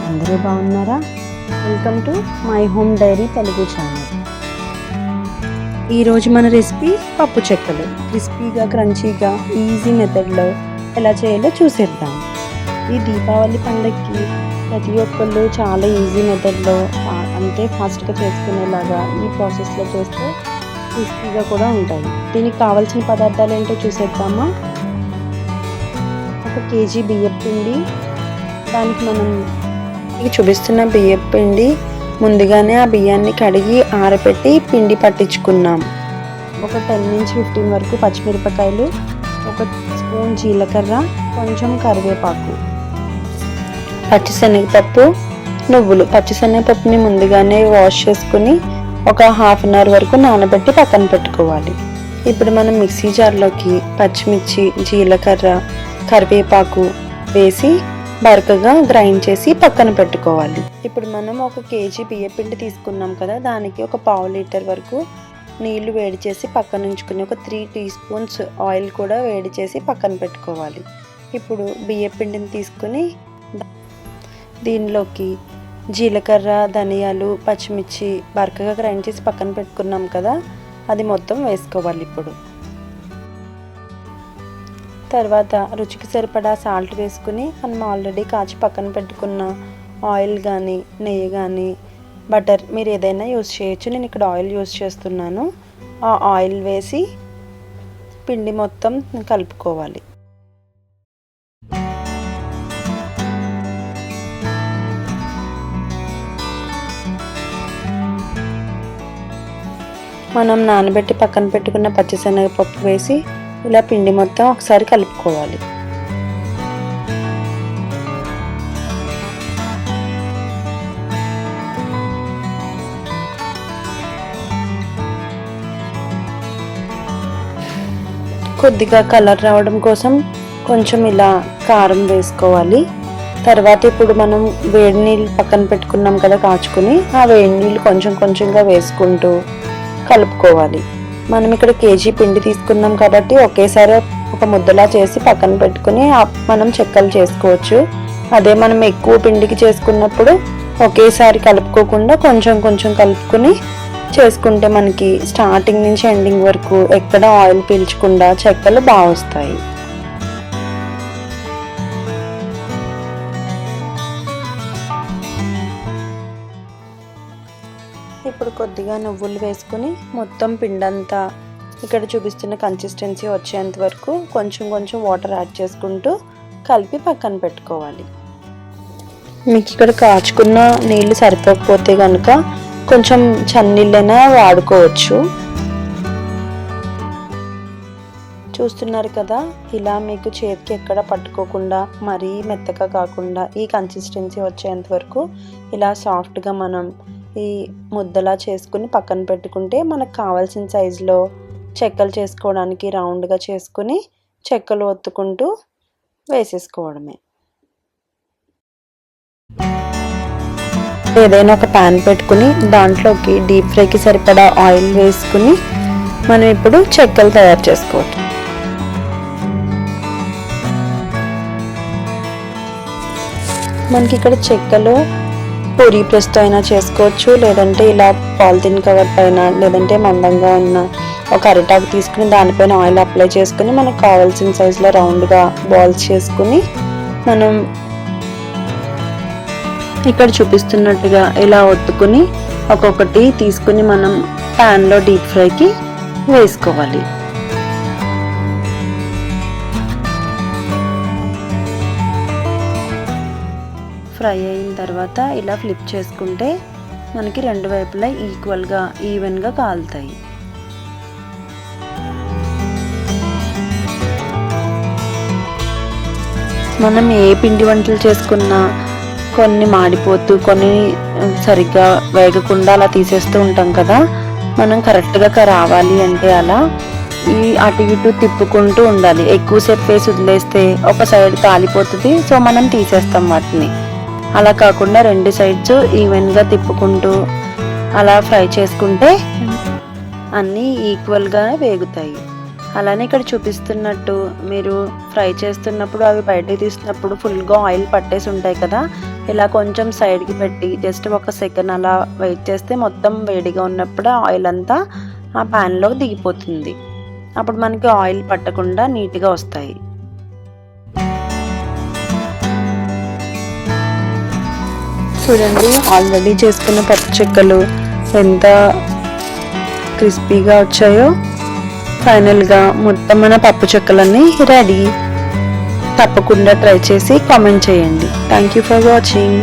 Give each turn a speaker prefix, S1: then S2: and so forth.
S1: అందరూ బాగున్నారా? Welcome to my home dairy Telugu channel. ఈరోజు మన రెసిపీ పప్పు చెక్కలు. క్రిస్పీగా క్రంచీగా ఈజీ మెథడ్లో ఎలా చేయాలో చూసేద్దాం. ఈ దీపావళి పండగకి ప్రతి ఒక్కళ్ళు చాలా ఈజీ మెథడ్లో అంటే ఫాస్ట్గా చేసుకునేలాగా ఈ ప్రాసెస్లో చేస్తే క్రిస్పీగా కూడా ఉంటాయి. దీనికి కావాల్సిన పదార్థాలు ఏంటో చూసేద్దామా? 1 కేజీ బియ్యం పిండి. దానికి మనం చూపిస్తున్న బియ్యం పిండి ముందుగానే ఆ బియ్యాన్ని కడిగి ఆరబెట్టి పిండి పట్టించుకున్నాం. ఒక 10 నుంచి 15 వరకు పచ్చిమిరపకాయలు, 1 స్పూన్ జీలకర్ర, కొంచెం కరివేపాకు, పచ్చిశనగపప్పు, నువ్వులు. పచ్చిశనగపప్పుని ముందుగానే వాష్ చేసుకుని ఒక హాఫ్ అన్ అవర్ వరకు నానబెట్టి పక్కన పెట్టుకోవాలి. ఇప్పుడు మనం మిక్సీ జార్లోకి పచ్చిమిర్చి, జీలకర్ర, కరివేపాకు వేసి బరకగా గ్రైండ్ చేసి పక్కన పెట్టుకోవాలి. ఇప్పుడు మనం 1 కేజీ బియ్యం పిండి తీసుకున్నాం కదా, దానికి ఒక 1/2 లీటర్ వరకు నీళ్లు వేడి చేసి పక్కన ఉంచుకుని 3 టీ స్పూన్స్ ఆయిల్ కూడా వేడి చేసి పక్కన పెట్టుకోవాలి. ఇప్పుడు బియ్యం పిండిని తీసుకుని దీనిలోకి జీలకర్ర, ధనియాలు, పచ్చిమిర్చి బరకగా గ్రైండ్ చేసి పక్కన పెట్టుకున్నాం కదా, అది మొత్తం వేసుకోవాలి. ఇప్పుడు తర్వాత రుచికి సరిపడా సాల్ట్ వేసుకుని మనం ఆల్రెడీ కాచి పక్కన పెట్టుకున్న ఆయిల్ కానీ నెయ్యి కానీ బటర్ మీరు ఏదైనా యూస్ చేయొచ్చు. నేను ఇక్కడ ఆయిల్ యూస్ చేస్తున్నాను. ఆ ఆయిల్ వేసి పిండి మొత్తం కలుపుకోవాలి. మనం నానబెట్టి పక్కన పెట్టుకున్న పచ్చిశనగపప్పు వేసి ఇలా పిండి మొత్తం ఒకసారి కలుపుకోవాలి. కొద్దిగా కలర్ రావడం కోసం కొంచెం ఇలా కారం వేసుకోవాలి. తర్వాత ఇప్పుడు మనం వేడి నీళ్ళు పక్కన పెట్టుకున్నాం కదా కాచుకుని, ఆ వేడి నీళ్ళు కొంచెం కొంచెంగా వేసుకుంటూ కలుపుకోవాలి. మనం ఇక్కడ కేజీ పిండి తీసుకున్నాం కాబట్టి ఒకేసారి ఒక ముద్దలా చేసి పక్కన పెట్టుకుని మనం చెక్కలు చేసుకోవచ్చు. అదే మనం ఎక్కువ పిండికి చేసుకున్నప్పుడు ఒకేసారి కలుపుకోకుండా కొంచెం కొంచెం కలుపుకుని చేసుకుంటే మనకి స్టార్టింగ్ నుంచి ఎండింగ్ వరకు ఎక్కడ ఆయిల్ పీల్చకుండా చెక్కలు బాగా వస్తాయి. ఇప్పుడు కొద్దిగా నువ్వులు వేసుకుని మొత్తం పిండంతా ఇక్కడ చూపిస్తున్న కన్సిస్టెన్సీ వచ్చేంత వరకు కొంచెం కొంచెం వాటర్ యాడ్ చేసుకుంటూ కలిపి పక్కన పెట్టుకోవాలి. మీకు ఇక్కడ కాచుకున్న నీళ్లు సరిపోకపోతే కనుక కొంచెం చన్నీళ్ళైనా వాడుకోవచ్చు. చూస్తున్నారు కదా, ఇలా మీకు చేతికి ఎక్కడ పట్టుకోకుండా మరీ మెత్తగా కాకుండా ఈ కన్సిస్టెన్సీ వచ్చేంత వరకు ఇలా సాఫ్ట్గా మనం ఈ ముద్దలా చేసుకుని పక్కన పెట్టుకుంటే మనకు కావాల్సిన సైజులో చెక్కలు చేసుకోవడానికి రౌండ్గా చేసుకుని చెక్కలు ఒత్తుకుంటూ వేసేసుకోవడమే. ఏదైనా ఒక ప్యాన్ పెట్టుకుని దాంట్లోకి డీప్ ఫ్రైకి సరిపడా ఆయిల్ వేసుకుని మనం ఇప్పుడు చెక్కలు తయారు చేసుకోవచ్చు. మనకి ఇక్కడ చెక్కలు పూరీ ప్రెస్తో అయినా చేసుకోవచ్చు, లేదంటే ఇలా పాలిథిన్ కవర్ పైన లేదంటే మందంగా ఉన్న ఒక అరిటాకు తీసుకుని దానిపైన ఆయిల్ అప్లై చేసుకుని మనకు కావాల్సిన సైజులో రౌండ్గా బాల్స్ చేసుకుని మనం ఇక్కడ చూపిస్తున్నట్టుగా ఇలా ఒత్తుకుని ఒక్కొక్కటి తీసుకుని మనం ప్యాన్లో డీప్ ఫ్రైకి వేసుకోవాలి. ఫ్రై అయిన తర్వాత ఇలా ఫ్లిప్ చేసుకుంటే మనకి 2 వైపులా ఈక్వల్గా ఈవెన్గా కాలుతాయి. మనం ఏ పిండి వంటలు చేసుకున్నా కొన్ని మాడిపోతూ కొన్ని సరిగ్గా వేగకుండా అలా తీసేస్తూ ఉంటాం కదా, మనం కరెక్ట్గా రావాలి అంటే అలా అటు ఇటు తిప్పుకుంటూ ఉండాలి. ఎక్కువసేపు వేసి వదిలేస్తే ఒక సైడ్ కాలిపోతుంది, సో మనం తీసేస్తాం వాటిని. అలా కాకుండా 2 సైడ్స్ ఈవెన్గా తిప్పుకుంటూ అలా ఫ్రై చేసుకుంటే అన్నీ ఈక్వల్గా వేగుతాయి. అలానే ఇక్కడ చూపిస్తున్నట్టు మీరు ఫ్రై చేస్తున్నప్పుడు అవి బయటకు తీసినప్పుడు ఫుల్గా ఆయిల్ పట్టేసి ఉంటాయి కదా, ఇలా కొంచెం సైడ్కి పెట్టి జస్ట్ ఒక సెకండ్ అలా వెయిట్ చేస్తే మొత్తం వేడిగా ఉన్నప్పుడు ఆయిల్ అంతా ఆ ప్యాన్లో దిగిపోతుంది. అప్పుడు మనకి ఆయిల్ పట్టకుండా నీట్గా వస్తాయి. చూడండి, ఆల్రెడీ చేసుకున్న పప్పు చెక్కలు ఎంత క్రిస్పీగా వచ్చాయో. ఫైనల్గా మొత్తం మన పప్పు చెక్కలన్నీ రెడీ. తప్పకుండా ట్రై చేసి కామెంట్ చేయండి. Thank you for watching.